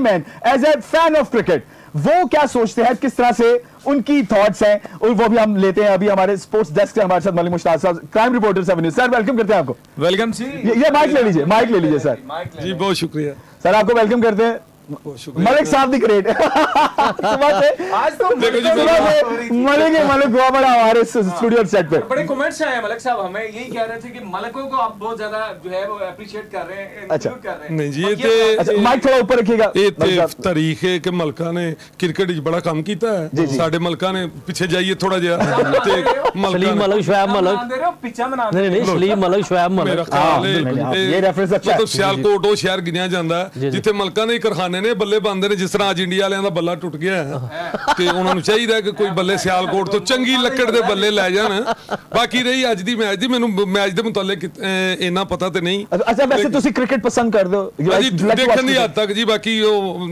Man as a fan of cricket वो क्या सोचते हैं, किस तरह से उनकी थॉट्स हैं, और वो भी हम लेते हैं अभी हमारे स्पोर्ट्स डेस्क से हमारे साथ मलिक मुश्ताक साहब, crime reporter 7 news. Sir welcome करते हैं आपको। वेलकम जी। ये माइक ले लीजिए, माइक ले लीजिए सर जी, बहुत शुक्रिया सर, आपको वेलकम करते हैं। मलिक साहब दी ग्रेट सुबह से आज तो मलिक हुआ बड़ा हमारे स्टूडियो सेट पे बड़े कमेंट्स आए हैं। मलिक साहब हमें यही कह रहे थे कि मलिकों को आप बहुत ज्यादा जो है वो अप्रिशिएट कर रहे हैं, अच्छा कर रहे हैं। नहीं जी, ये माइक थोड़ा ऊपर रखिएगा। ये तारीख है कि मलका ने क्रिकेट च बड़ा काम किया है। साडे मलका ने पीछे जाइए थोड़ा जिहा सलीम मलिक, शोएब मलिक, दे रहे हो पिचा बना नहीं नहीं सलीम मलिक, शोएब मेरा मलिक। ख्याल ये रेफरेंस अच्छा है। मतलब सियालकोट वो शहर गिनिया जाता है जिथे मलका ने करखाने ने बल्ले बांधे ने, जिस तरह आज इंडिया वालियां दा बल्ला टुट गया है ते उन्हां नूं चाहिए कि कोई बल्ले सियालकोट तो चंगी लकड़ दे बल्ले लै जाण। बाकी रही अज दी मैच दी, मैनूं मैच दे मुतालिक इन्ना पता ते नहीं। अच्छा वैसे तुसी क्रिकेट पसंद कर दो देखण दी हद तक जी, बाकी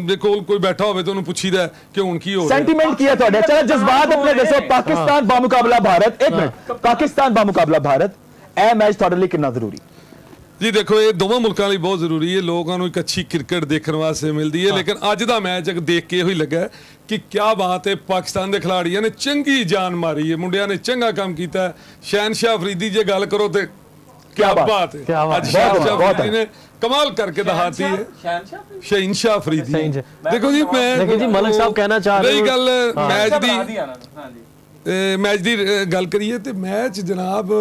दे कोल कोई बैठा होवे तो उन्हें पुछीदा कि हुण की हो सेंटीमेंट किया तुहाडे। चलो जज्बात अपने दसो। पाकिस्तान बामुकाबला भारत, एक मिनट, पाकिस्तान बामुकाबला भारत ए मैच तुहाडे लई कितना जरूरी जी? देखो ये दोवां मुल्कां लई बहुत जरूरी है, लोगों को एक अच्छी क्रिकेट देखने वास्ते मिलती है। लेकिन अज दा मैच देख के ही लगा कि क्या बात है, पाकिस्तान के खिलाड़ियों ने चंगी जान मारी है, मुंडिया ने चंगा काम किया है। शहनशाह अफरीदी जे गल करो तो क्या बात है, आज शहनशाह अफरीदी ने कमाल करके दिखाती है। शहनशाह अफरीदी देखो जी, मैं जी मलिक साहब कहना चाह रहे हैं गल मैच दी गल करिए तो मैच जनाब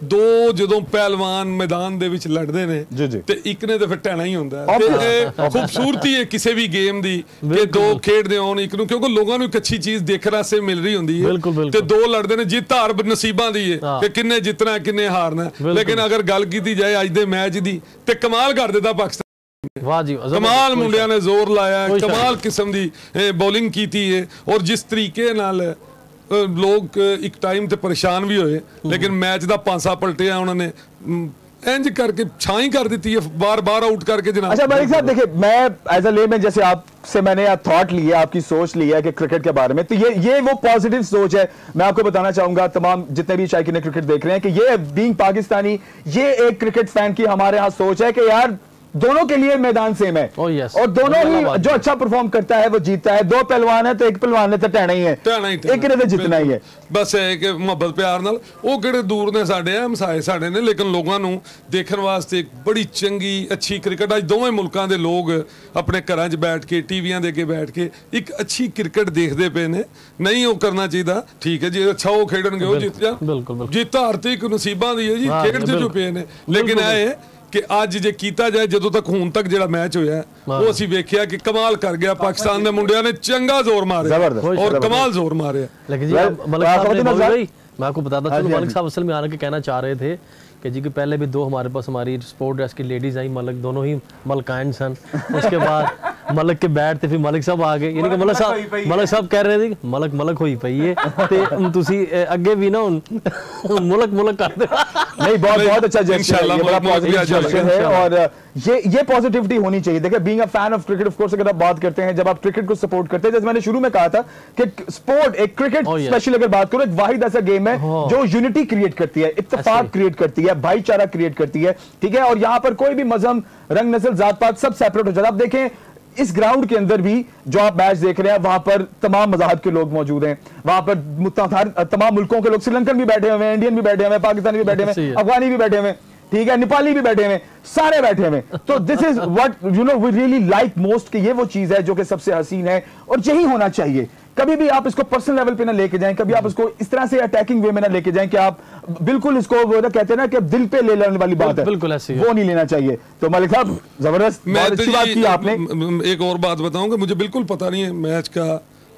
दो जो पहलवान मैदान दे विच लड़दे ने ते एक ने तो फिर टहना ही होंदा है। ते खूबसूरती है किसी भी गेम दी कि दो खेडदे होण एक नूं, क्योंकि लोगों नूं एक अच्छी चीज देखने वास्ते मिल रही होंदी है ते दो लड़दे ने। जित हार नसीबां दी है कि किन्ने जितना किन्ने हारना। लेकिन अगर गल कीती जाए अज दे मैच दी ते कमाल कर दिता पाकिस्तान। वाह जी, कमाल मुंडिया ने जोर लाया, कमाल किस्म दी बॉलिंग की है। और जिस तरीके नाल लोग एक टाइम ते परेशान भी हुए, लेकिन मैच दा पांसा पलटिया उन्होंने इंज करके छाई कर दी है, बार बार आउट करके जनाब। अच्छा मलिक साहब देखिए, मैं एज अ लेमैन जैसे आपसे मैंने थॉट लिया, आपकी सोच ली है कि क्रिकेट के बारे में, तो ये वो पॉजिटिव सोच है। मैं आपको बताना चाहूंगा तमाम जितने भी शायकीन क्रिकेट देख रहे हैं कि ये बीइंग पाकिस्तानी, ये एक क्रिकेट फैन की हमारे यहाँ सोच है कि यार दोनों के लिए मैदान सेम है। और दोनों ही जो अच्छा परफॉर्म करता है वो जीतता है। दो पहलवान है तो एक पहलवान ने तो टहना ही है, एक ने तो जितना ही है। बस है कि मुहब्बत प्यार नाल वो किहड़े दूर ने साडे हमसाए साडे ने, लेकिन लोगों नूं देखण वास्ते एक बड़ी चंगी अच्छी क्रिकेट अज दोवें मुल्कां दे लोग अपने घरां 'च बैठ के टीवियां दे अगे बैठ के एक अच्छी क्रिकेट देखते पे ने। नहीं वो करना चाहिए, ठीक है जी, अच्छा वो खेडणगे वो जित जाण, जित हार ते एक नसीबां दी है जी, खेड ते जो पे ने। लेकिन ਇਹ कि अज जे कीता जाए जो तक हुण तक जो मैच होया वो असीं वेखिया कि कमाल कर गया पाकिस्तान दे मुंडिया ने, चंगा जोर मारे और कमाल जोर मारे। लेकिन जी मलिक साहब ने भाई मैं आपको बताता चलूं, मलिक साहब असल में आने के कहना चाह रहे थे कि जी कि पहले भी दो हमारे पास हमारी स्पोर्ट ड्रेस की लेडीज आई, मलिक दोनों ही मलकाइन सन। उसके बाद मलिक के बैठ थे, फिर मलिक साहब आ गए, यानी कि मलिक साहब कह रहे थे मलक होई पई है ते तुसी अगे भी ना मुलक कर दे। नहीं बहुत अच्छा इंशाल्लाह, ये बड़ा पॉजिटिव है और ये पॉजिटिविटी होनी चाहिए। देखिए being a fan of cricket, of course अगर आप बात करते हैं, जब आप क्रिकेट को सपोर्ट करते हैं, जैसे मैंने शुरू में कहा था कि स्पोर्ट एक क्रिकेट स्पेशली अगर बात करो, एक वाहिद ऐसा गेम है जो यूनिटी क्रिएट करती है, इत्तेफाक क्रिएट करती है, भाईचारा क्रिएट करती है, ठीक है। और यहां पर कोई भी मजहब, रंग, नस्ल, जात पात सब सेपरेट हो जाता है। आप देखें इस ग्राउंड के अंदर भी जो आप मैच देख रहे हैं, वहां पर तमाम मज़ाहब के लोग मौजूद हैं, वहां पर तमाम मुल्कों के लोग, श्रीलंकन भी बैठे हुए हैं, इंडियन भी बैठे हुए हैं, पाकिस्तानी भी बैठे हुए हैं, अफगानी भी बैठे हुए हैं, ठीक है, नेपाली भी बैठे हुए, सारे बैठे हुए। तो this is what you know we really like most, कि ये वो चीज है जो कि सबसे हसीन है और यही होना चाहिए। कभी भी आप इसको पर्सनल लेवल पे ना लेके जाएं, कभी आप इसको इस तरह से अटैकिंग वे में ना लेके जाएं कि आप बिल्कुल इसको वो ना कहते हैं ना कि दिल पे ले लेने वाली बात है, बिल्कुल ऐसी वो नहीं लेना चाहिए। तो मलिक साहब जबरदस्त अच्छी बात की आपने। एक और बात बताऊंगा, मुझे बिल्कुल पता नहीं है मैच का,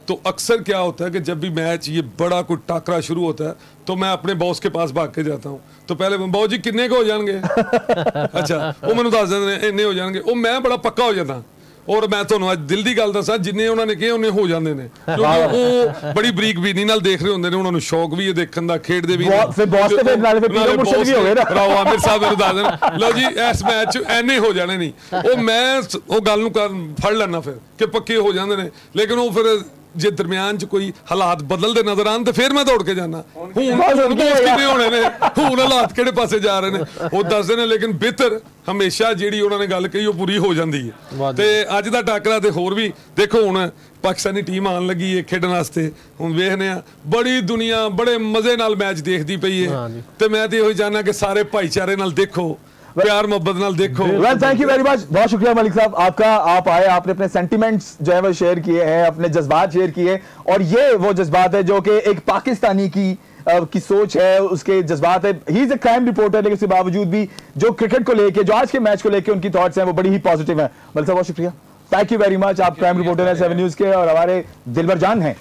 तो अक्सर क्या होता है कि जब भी मैच ये बड़ा कोई टाकरा शुरू होता है तो मैं अपने बॉस के पास भाग के जाता हूँ। तो पहले बॉस जी किन्ने को हो जाएंगे अच्छा वो मैंने दस देंगे इन्ने हो जाएंगे, वो मैं बड़ा पक्का हो जाता। और मैं ਤੁਹਾਨੂੰ ਅੱਜ ਦਿਲ ਦੀ ਗੱਲ ਦੱਸਾਂ, ਜਿੰਨੇ ਉਹਨਾਂ ਨੇ ਕਿਹਾ ਉਹਨੇ ਹੋ ਜਾਂਦੇ ਨੇ, ਕਿਉਂਕਿ ਉਹ ਬੜੀ ਬਰੀਕ ਬੀਨੀ ਨਾਲ ਦੇਖ ਰਹੇ ਹੁੰਦੇ ਨੇ, ਉਹਨਾਂ ਨੂੰ ਸ਼ੌਕ ਵੀ ਇਹ ਦੇਖਣ ਦਾ, ਖੇਡਦੇ ਵੀ ਫਿਰ ਬੌਸ ਤੇ ਫਿਰ ਨਾਲੇ ਫਿਰ ਪੀਰੋ ਮੁਰਸ਼ਦ ਵੀ ਹੋ ਗਏ ਨਾ, ਰਾਓ ਆਮਿਰ ਸਾਹਿਬ ਨੂੰ ਦੱਸ ਦੇਣ ਲਓ ਜੀ ਇਸ ਮੈਚ 'ਚ ਐਨੇ ਹੋ ਜਾਣੇ ਨਹੀਂ। ਉਹ ਮੈਂ ਉਹ ਗੱਲ ਨੂੰ ਫੜ ਲੈਣਾ ਫਿਰ ਕਿ ਪੱਕੇ ਹੋ ਜਾਂਦੇ ਨੇ, ਲੇਕਿਨ ਉਹ ਫਿਰ ਜੇ ਦਰਮਿਆਨ ਚ ਕੋਈ ਹਾਲਾਤ ਬਦਲਦੇ ਨਜ਼ਰ ਆਣ ਤੇ ਫਿਰ ਮੈਂ ਦੌੜ ਕੇ ਜਾਣਾ। ਹੁਣ ਕਿਵੇਂ ਹੋਣੇ ਨੇ, ਹੁਣ ਹਾਲਾਤ ਕਿਹੜੇ ਪਾਸੇ ਜਾ ਰਹੇ ਨੇ ਉਹ ਦੱਸਦੇ ਨੇ, ਲੇਕਿਨ ਬਿਹਤਰ ਹਮੇਸ਼ਾ ਜਿਹੜੀ ਉਹਨਾਂ ਨੇ ਗੱਲ ਕਹੀ ਉਹ ਪੂਰੀ ਹੋ ਜਾਂਦੀ ਹੈ। ਤੇ ਅੱਜ ਦਾ ਟਾਕਰਾ ਤੇ ਹੋਰ ਵੀ ਦੇਖੋ, ਹੁਣ ਪਾਕਿਸਤਾਨੀ ਟੀਮ ਆਉਣ ਲੱਗੀ ਹੈ ਖੇਡਣ ਵਾਸਤੇ, ਹੁਣ ਵੇਖਦੇ ਆ ਬੜੀ ਦੁਨੀਆ ਬੜੇ ਮਜ਼ੇ ਨਾਲ ਮੈਚ ਦੇਖਦੀ ਪਈ ਹੈ ਤੇ ਮੈਂ ਤੇ ਇਹੋ ਚਾਹਨਾ ਕਿ ਸਾਰੇ ਭਾਈਚਾਰੇ ਨਾਲ ਦੇਖੋ, प्यार मोहब्बत नाल देखो। Well thank you very much, बहुत शुक्रिया मलिक साहब आपका, आप आए, आपने अपने सेंटिमेंट्स जो है वो शेयर किए हैं, अपने जज्बात शेयर किए, और ये वो जज्बात है जो कि एक पाकिस्तानी की सोच है, उसके जज्बात है। He is a crime reporter, लेकिन इसके बावजूद भी जो क्रिकेट को लेके, जो आज के मैच को लेके उनकी थॉट्स हैं वो बड़ी ही पॉजिटिव हैं। मलिक साहब बहुत शुक्रिया, थैंक यू वेरी मच। आप क्राइम रिपोर्टर हैं 7 न्यूज़ के और हमारे दिलबर जान हैं।